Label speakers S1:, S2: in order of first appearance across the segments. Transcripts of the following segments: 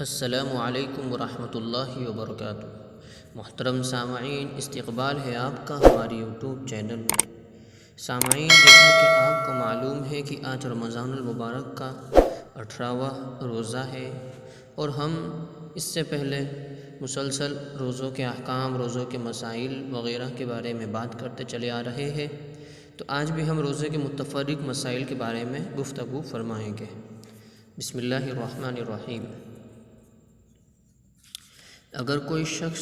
S1: السلام علیکم ورحمۃ اللہ وبرکاتہ۔ محترم سامعین، استقبال ہے آپ کا ہماری یوٹیوب چینل میں۔ سامعین، جیسا کہ آپ کو معلوم ہے کہ آج رمضان المبارک کا 18واں روزہ ہے اور ہم اس سے پہلے مسلسل روزوں کے احکام، روزوں کے مسائل وغیرہ کے بارے میں بات کرتے چلے آ رہے ہیں، تو آج بھی ہم روزے کے متفرق مسائل کے بارے میں گفتگو فرمائیں گے۔ بسم اللہ الرحمن الرحیم۔ اگر کوئی شخص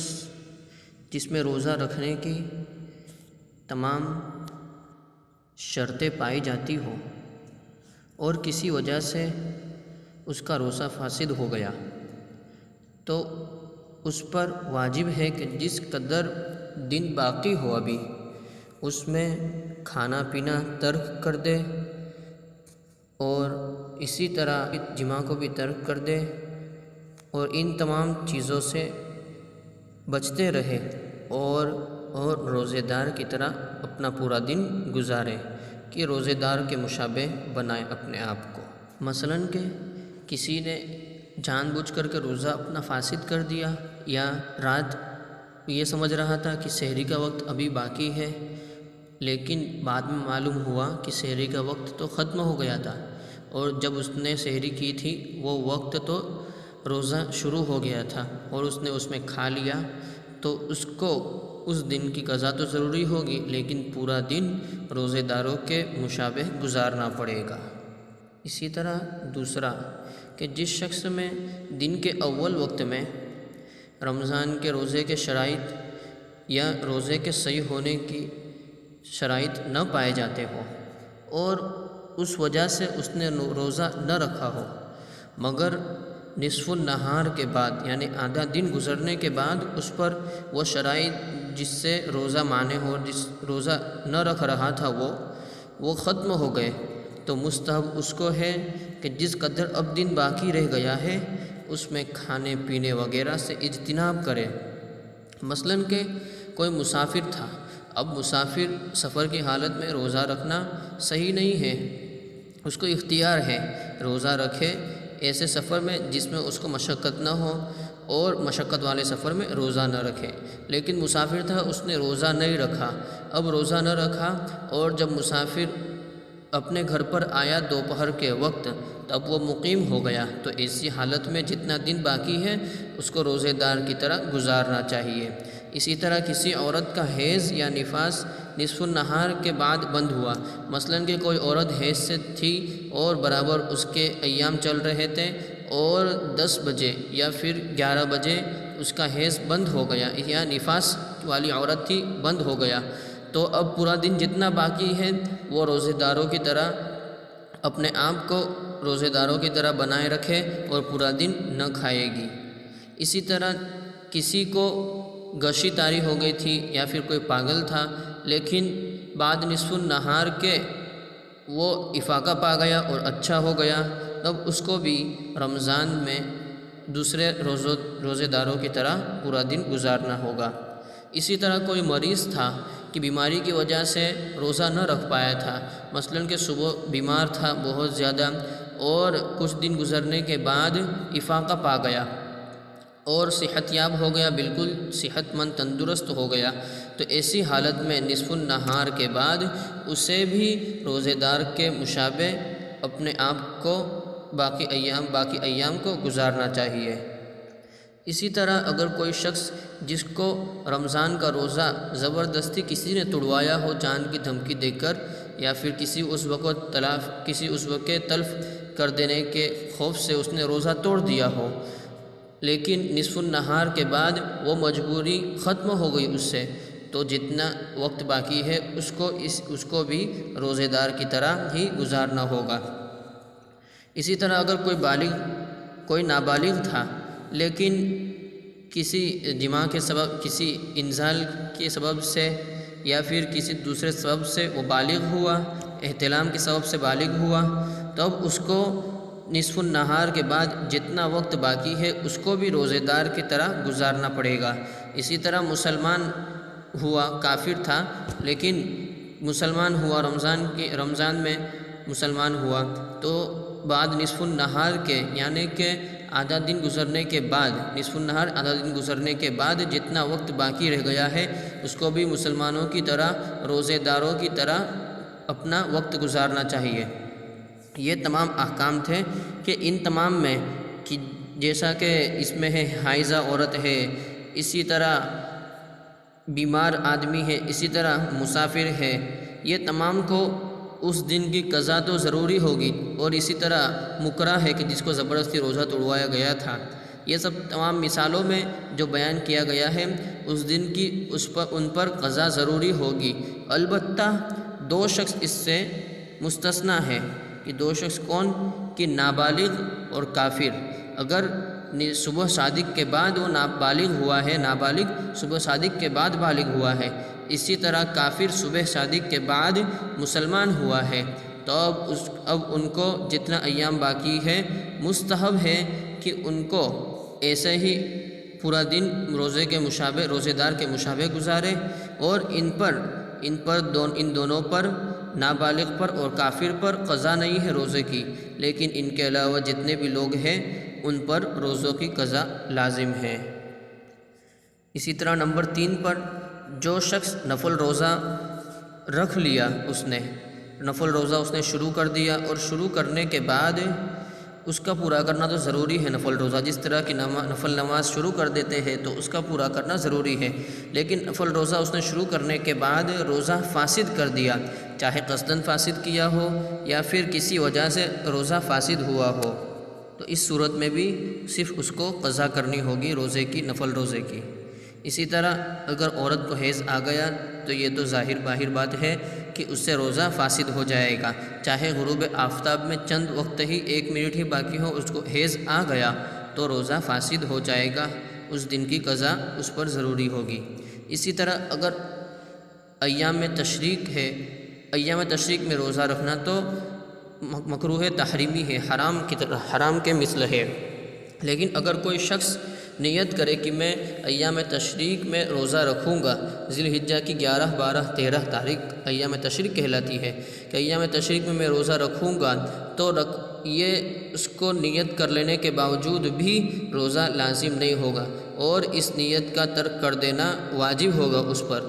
S1: جس میں روزہ رکھنے کی تمام شرطیں پائی جاتی ہوں اور کسی وجہ سے اس کا روزہ فاسد ہو گیا، تو اس پر واجب ہے کہ جس قدر دن باقی ہو ابھی اس میں کھانا پینا ترک کر دے اور اسی طرح جماع کو بھی ترک کر دے اور ان تمام چیزوں سے بچتے رہے اور روزے دار کی طرح اپنا پورا دن گزارے کہ روزے دار کے مشابہ بنائے اپنے آپ کو۔ مثلاً کہ کسی نے جان بوجھ کر کے روزہ اپنا فاسد کر دیا، یا رات یہ سمجھ رہا تھا کہ سحری کا وقت ابھی باقی ہے، لیکن بعد میں معلوم ہوا کہ سحری کا وقت تو ختم ہو گیا تھا، اور جب اس نے سحری کی تھی وہ وقت تو روزہ شروع ہو گیا تھا اور اس نے اس میں کھا لیا، تو اس کو اس دن کی قضا تو ضروری ہوگی، لیکن پورا دن روزے داروں کے مشابہ گزارنا پڑے گا۔ اسی طرح دوسرا کہ جس شخص میں دن کے اول وقت میں رمضان کے روزے کے شرائط یا روزے کے صحیح ہونے کی شرائط نہ پائے جاتے ہو اور اس وجہ سے اس نے روزہ نہ رکھا ہو، مگر نصف النہار کے بعد یعنی آدھا دن گزرنے کے بعد اس پر وہ شرائط جس سے روزہ مانے ہو، جس روزہ نہ رکھ رہا تھا وہ ختم ہو گئے، تو مستحب اس کو ہے کہ جس قدر اب دن باقی رہ گیا ہے اس میں کھانے پینے وغیرہ سے اجتناب کرے۔ مثلاً کہ کوئی مسافر تھا، اب مسافر سفر کی حالت میں روزہ رکھنا صحیح نہیں ہے، اس کو اختیار ہے روزہ رکھے ایسے سفر میں جس میں اس کو مشقت نہ ہو، اور مشقت والے سفر میں روزہ نہ رکھے۔ لیکن مسافر تھا، اس نے روزہ نہیں رکھا، اب روزہ نہ رکھا اور جب مسافر اپنے گھر پر آیا دوپہر کے وقت تب وہ مقیم ہو گیا، تو ایسی حالت میں جتنا دن باقی ہے اس کو روزے دار کی طرح گزارنا چاہیے۔ اسی طرح کسی عورت کا حیض یا نفاس نصف النہار کے بعد بند ہوا، مثلاً کہ کوئی عورت حیض سے تھی اور برابر اس کے ایام چل رہے تھے اور 10 بجے یا پھر 11 بجے اس کا حیض بند ہو گیا، یا نفاس والی عورت تھی بند ہو گیا، تو اب پورا دن جتنا باقی ہے وہ روزے داروں کی طرح اپنے آپ کو روزے داروں کی طرح بنائے رکھے اور پورا دن نہ کھائے گی۔ اسی طرح کسی کو غشی طاری ہو گئی تھی یا پھر کوئی پاگل تھا، لیکن بعد نصف النہار کے وہ افاقہ پا گیا اور اچھا ہو گیا، تب اس کو بھی رمضان میں دوسرے روزے داروں کی طرح پورا دن گزارنا ہوگا۔ اسی طرح کوئی مریض تھا کہ بیماری کی وجہ سے روزہ نہ رکھ پایا تھا، مثلاً کہ صبح بیمار تھا بہت زیادہ اور کچھ دن گزرنے کے بعد افاقہ پا گیا اور صحت یاب ہو گیا، بالکل صحت مند تندرست ہو گیا، تو ایسی حالت میں نصف النہار کے بعد اسے بھی روزے دار کے مشابہ اپنے آپ کو باقی ایام کو گزارنا چاہیے۔ اسی طرح اگر کوئی شخص جس کو رمضان کا روزہ زبردستی کسی نے توڑوایا ہو جان کی دھمکی دے کر، یا پھر کسی عضو کے تلف کر دینے کے خوف سے اس نے روزہ توڑ دیا ہو، لیکن نصف النہار کے بعد وہ مجبوری ختم ہو گئی اس سے، تو جتنا وقت باقی ہے اس کو بھی روزے دار کی طرح ہی گزارنا ہوگا۔ اسی طرح اگر کوئی نابالغ تھا لیکن کسی جماع کے سبب، کسی انزال کے سبب سے یا پھر کسی دوسرے سبب سے وہ بالغ ہوا، احتلام کے سبب سے بالغ ہوا، تب اس کو نصف النہار کے بعد جتنا وقت باقی ہے اس کو بھی روزے دار کی طرح گزارنا پڑے گا۔ اسی طرح مسلمان ہوا، کافر تھا لیکن مسلمان ہوا، رمضان میں مسلمان ہوا، تو بعد نصف النہار کے یعنی کہ آدھا دن گزرنے کے بعد، نصف النہار آدھا دن گزرنے کے بعد جتنا وقت باقی رہ گیا ہے اس کو بھی مسلمانوں کی طرح، روزے داروں کی طرح اپنا وقت گزارنا چاہیے۔ یہ تمام احکام تھے کہ ان تمام میں کہ جیسا کہ اس میں ہے حائضہ عورت ہے، اسی طرح بیمار آدمی ہے، اسی طرح مسافر ہے، یہ تمام کو اس دن کی قضا تو ضروری ہوگی، اور اسی طرح مکرہ ہے کہ جس کو زبردستی روزہ توڑوایا گیا تھا۔ یہ سب تمام مثالوں میں جو بیان کیا گیا ہے اس دن کی ان پر قضا ضروری ہوگی۔ البتہ دو شخص اس سے مستثنی ہے کہ دو شخص کون؟ کہ نابالغ اور کافر۔ اگر صبح صادق کے بعد وہ نابالغ ہوا ہے، نابالغ صبح صادق کے بعد بالغ ہوا ہے، اسی طرح کافر صبح صادق کے بعد مسلمان ہوا ہے، تو اب ان کو جتنا ایام باقی ہے مستحب ہے کہ ان کو ایسے ہی پورا دن روزے کے مشابہ، روزے دار کے مشابہ گزارے، اور ان دونوں پر، نابالغ پر اور کافر پر قضا نہیں ہے روزے کی، لیکن ان کے علاوہ جتنے بھی لوگ ہیں ان پر روزوں کی قضا لازم ہے۔ اسی طرح نمبر 3 پر جو شخص نفل روزہ رکھ لیا، اس نے نفل روزہ اس نے شروع کر دیا، اور شروع کرنے کے بعد اس کا پورا کرنا تو ضروری ہے۔ نفل روزہ جس طرح کی نفل نماز شروع کر دیتے ہیں تو اس کا پورا کرنا ضروری ہے، لیکن نفل روزہ اس نے شروع کرنے کے بعد روزہ فاسد کر دیا، چاہے قصداً فاسد کیا ہو یا پھر کسی وجہ سے روزہ فاسد ہوا ہو، تو اس صورت میں بھی صرف اس کو قضا کرنی ہوگی روزے کی، نفل روزے کی۔ اسی طرح اگر عورت کو حیض آ گیا تو یہ تو باہر بات ہے کہ اس سے روزہ فاسد ہو جائے گا، چاہے غروب آفتاب میں چند وقت ہی، 1 منٹ ہی باقی ہو، اس کو حیض آ گیا تو روزہ فاسد ہو جائے گا، اس دن کی قضا اس پر ضروری ہوگی۔ اسی طرح اگر ایام تشریق ہے، ایام تشریق میں روزہ رکھنا تو مکروہ تحریمی ہے، حرام کے مثل ہے، لیکن اگر کوئی شخص نیت کرے کہ میں ایام تشریق میں روزہ رکھوں گا، ذی الحجہ کی 11، 12، 13 تاریخ ایام تشریق کہلاتی ہے کہ ایام تشریق میں روزہ رکھوں گا، تو یہ اس کو نیت کر لینے کے باوجود بھی روزہ لازم نہیں ہوگا، اور اس نیت کا ترک کر دینا واجب ہوگا اس پر،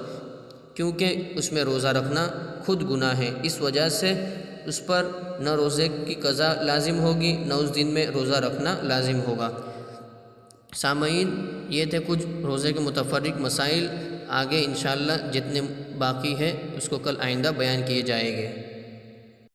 S1: کیونکہ اس میں روزہ رکھنا خود گناہ ہے، اس وجہ سے اس پر نہ روزے کی قضا لازم ہوگی، نہ اس دن میں روزہ رکھنا لازم ہوگا۔ سامعین، یہ تھے کچھ روزے کے متفرق مسائل، آگے انشاءاللہ جتنے باقی ہے اس کو کل آئندہ بیان کیے جائیں گے۔